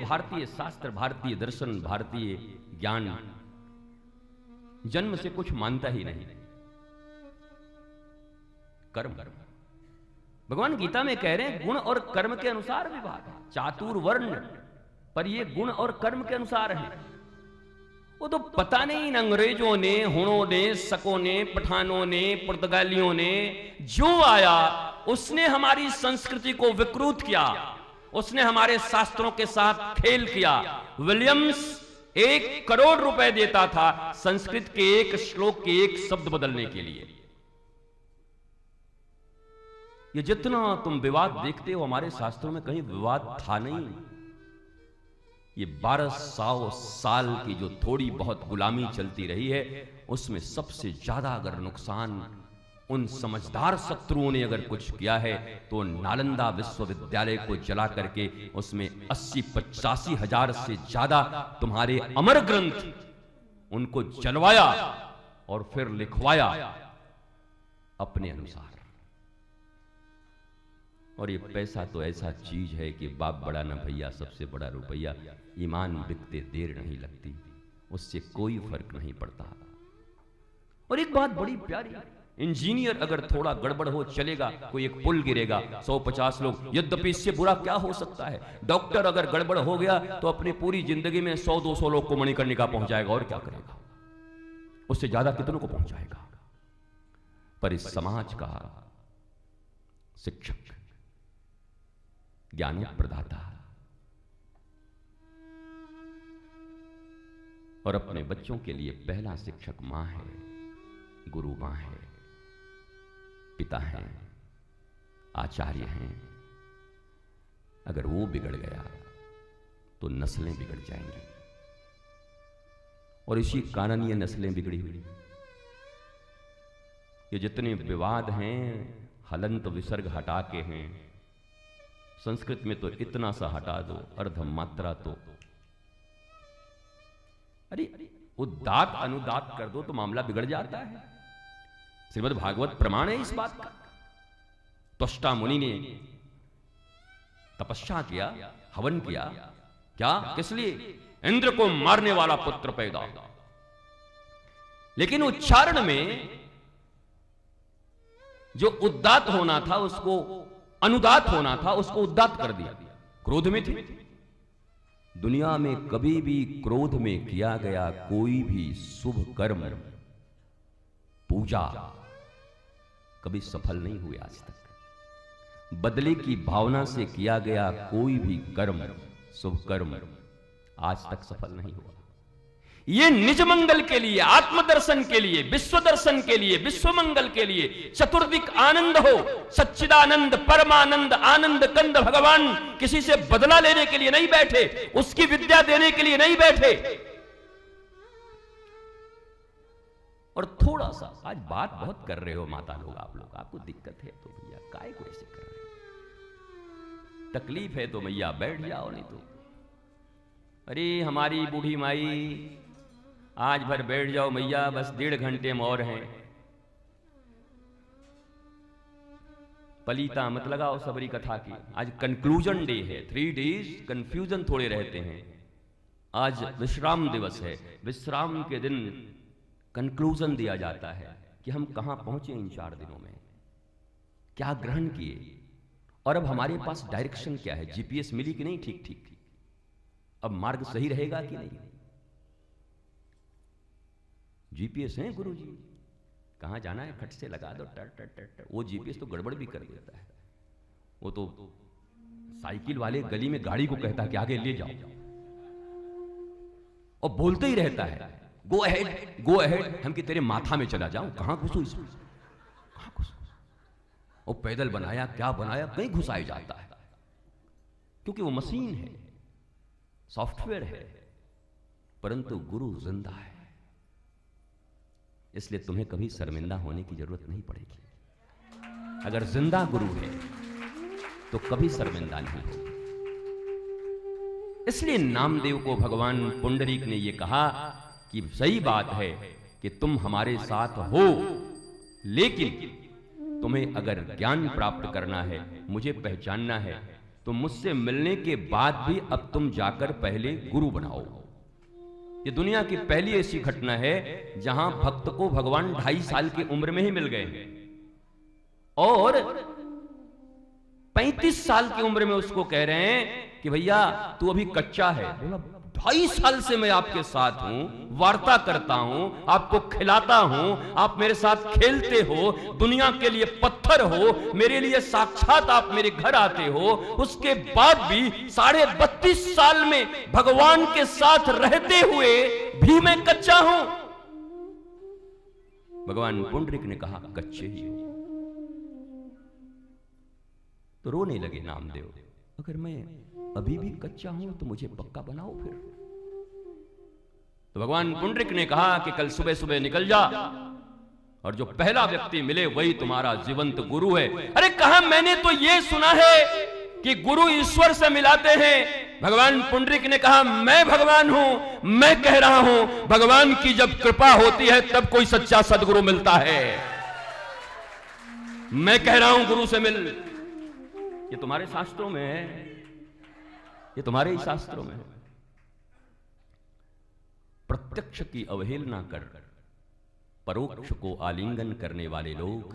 भारतीय शास्त्र, भारतीय दर्शन, भारतीय ज्ञान जन्म से कुछ मानता ही नहीं। कर्म, भगवान गीता में कह रहे हैं गुण और कर्म के अनुसार विभाग है। चातुर्वर्ण, पर ये गुण और कर्म के अनुसार है। वो तो पता नहीं इन अंग्रेजों ने, हुणों ने, शकों ने, पठानों ने, पुर्तगालियों ने जो आया उसने हमारी संस्कृति को विकृत किया, उसने हमारे शास्त्रों के साथ खेल किया। विलियम्स 1 करोड़ रुपए देता था संस्कृत के एक श्लोक के एक शब्द बदलने के लिए। ये जितना तुम विवाद देखते हो, हमारे शास्त्रों में कहीं विवाद था नहीं। ये 1200 साल की जो थोड़ी बहुत गुलामी चलती रही है, उसमें सबसे ज्यादा अगर नुकसान उन समझदार शत्रुओं ने अगर कुछ किया है तो नालंदा विश्वविद्यालय को जला करके उसमें 80-85 हजार से ज्यादा तुम्हारे अमर ग्रंथ उनको जलवाया और फिर लिखवाया अपने अनुसार। और ये पैसा तो ऐसा चीज है कि बाप बड़ा न भैया, सबसे बड़ा रुपया। ईमान बिकते देर नहीं लगती, उससे कोई फर्क नहीं पड़ता। और एक बात बड़ी प्यारी, इंजीनियर अगर थोड़ा गड़बड़ हो चलेगा, कोई एक पुल गिरेगा, 150 लोग, यद्यपि इससे बुरा क्या हो सकता है। डॉक्टर अगर गड़बड़ हो गया तो अपनी पूरी जिंदगी में 100-200 लोग को मणिकर्णिका पहुंचाएगा, और क्या करेगा, उससे ज्यादा कितनों को पहुंचाएगा। पर इस समाज का शिक्षक, ज्ञान प्रदाता, और अपने बच्चों के लिए पहला शिक्षक मां है, गुरु मां है, पिता हैं, आचार्य हैं। अगर वो बिगड़ गया तो नस्लें बिगड़ जाएंगी, और इसी कारण ये नस्लें बिगड़ी हुई। ये जितने विवाद हैं हलंत विसर्ग हटा के हैं। संस्कृत में तो इतना सा हटा दो, अर्ध मात्रा तो, अरे उदात अनुदात कर दो तो मामला बिगड़ जाता है। श्रीमद् भागवत प्रमाण है इस बात का। त्वष्टा मुनि ने तपस्या किया, हवन किया, क्या, किस लिए? इंद्र को मारने वाला पुत्र पैदा। लेकिन उच्चारण में जो उदात होना था उसको अनुदात होना था, उसको उदात कर दिया। क्रोध में थे। दुनिया में कभी भी क्रोध में किया गया कोई भी शुभ कर्म, पूजा, कभी सफल नहीं हुए आज तक। बदले की भावना से किया गया कोई भी कर्म, शुभ कर्म, आज तक सफल नहीं हुआ। ये निज मंगल के लिए, आत्मदर्शन के लिए, विश्व दर्शन के लिए, विश्व मंगल के लिए, चतुर्दिक आनंद हो, सच्चिदानंद, परमानंद, आनंद कंद भगवान किसी से बदला लेने के लिए नहीं बैठे, उसकी विद्या देने के लिए नहीं बैठे। और थोड़ा सा आज बात बहुत कर रहे हो माता लोग, आप लोग, आपको दिक्कत है तो भैया काय को ऐसे कर रहे हो? तकलीफ है तो भैया बैठ जाओ, नहीं तो अरे हमारी बूढ़ी माई आज भर बैठ जाओ भैया, बस 1.5 घंटे में और हैं। पलीता मत लगाओ सबरी कथा की। आज कंक्लूजन डे है, 3 डेज कंफ्यूजन थोड़े रहते हैं। आज विश्राम दिवस है, विश्राम के दिन कंक्लूजन दिया जाता है कि हम कहां पहुंचे इन 4 दिनों में, क्या ग्रहण किए, और अब हमारे पास डायरेक्शन क्या है, जीपीएस मिली कि नहीं, ठीक ठीक, अब मार्ग सही रहेगा कि नहीं। जीपीएस है गुरुजी, कहां जाना है खट से लगा दो, टर टर टर टर। वो जीपीएस तो गड़बड़ भी कर देता है। वो तो साइकिल वाले गली में गाड़ी को कहता है कि आगे ले जाओ, और बोलते ही रहता है गो अहेड गो अहेड। हम कि तेरे माथा में चला जाऊं, कहां घुसू इसमें, कहां घुसू। वो पैदल बनाया, क्या बनाया, कहीं घुसाया जाता है, क्योंकि वो मशीन है, सॉफ्टवेयर है, परंतु गुरु जिंदा है। इसलिए तुम्हें कभी शर्मिंदा होने की जरूरत नहीं पड़ेगी। अगर जिंदा गुरु है तो कभी शर्मिंदा नहीं होगी। इसलिए नामदेव को भगवान पुंडरीक ने यह कहा कि सही बात है कि तुम हमारे साथ हो, लेकिन तुम्हें अगर ज्ञान प्राप्त करना है, मुझे पहचानना है, तो मुझसे मिलने के बाद भी अब तुम जाकर पहले गुरु बनाओ। ये दुनिया की पहली ऐसी घटना है जहां भक्त को भगवान 2.5 साल की उम्र में ही मिल गए और 35 साल की उम्र में उसको कह रहे हैं कि भैया तू अभी कच्चा है। बोला 2.5 साल से मैं आपके साथ हूं, वार्ता करता हूं, आपको खिलाता हूं, आप मेरे साथ खेलते हो, दुनिया के लिए पत्थर हो, मेरे लिए साक्षात आप मेरे घर आते हो। उसके बाद भी 32.5 साल में भगवान के साथ रहते हुए भी मैं कच्चा हूं। भगवान पुंडरीक ने कहा कच्चे ही हो। तो रोने लगे नामदेव, अगर मैं अभी भी कच्चा हूं तो मुझे पक्का बनाओ फिर। तो भगवान पुंडरीक ने कहा कि कल सुबह सुबह निकल जा और जो पहला व्यक्ति मिले वही तुम्हारा जीवंत गुरु है। अरे कहा मैंने तो ये सुना है कि गुरु ईश्वर से मिलाते हैं। भगवान पुंडरीक ने कहा मैं भगवान हूं, मैं कह रहा हूं भगवान की जब कृपा होती है तब कोई सच्चा सदगुरु मिलता है। मैं कह रहा हूं गुरु से मिल। ये तुम्हारे शास्त्रों में है, ये तुम्हारे ही शास्त्रों में है। प्रत्यक्ष की अवहेलना कर परोक्ष को आलिंगन करने वाले लोग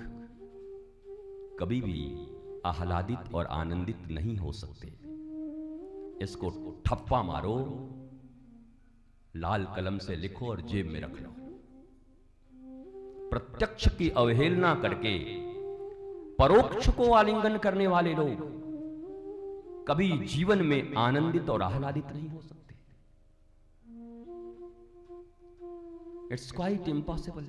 कभी भी आह्लादित और आनंदित नहीं हो सकते। इसको ठप्पा मारो, लाल कलम से लिखो और जेब में रख लो। प्रत्यक्ष की अवहेलना करके परोक्ष को आलिंगन करने वाले लोग कभी जीवन में आनंदित और आह्लादित नहीं हो सकते। It's quite impossible.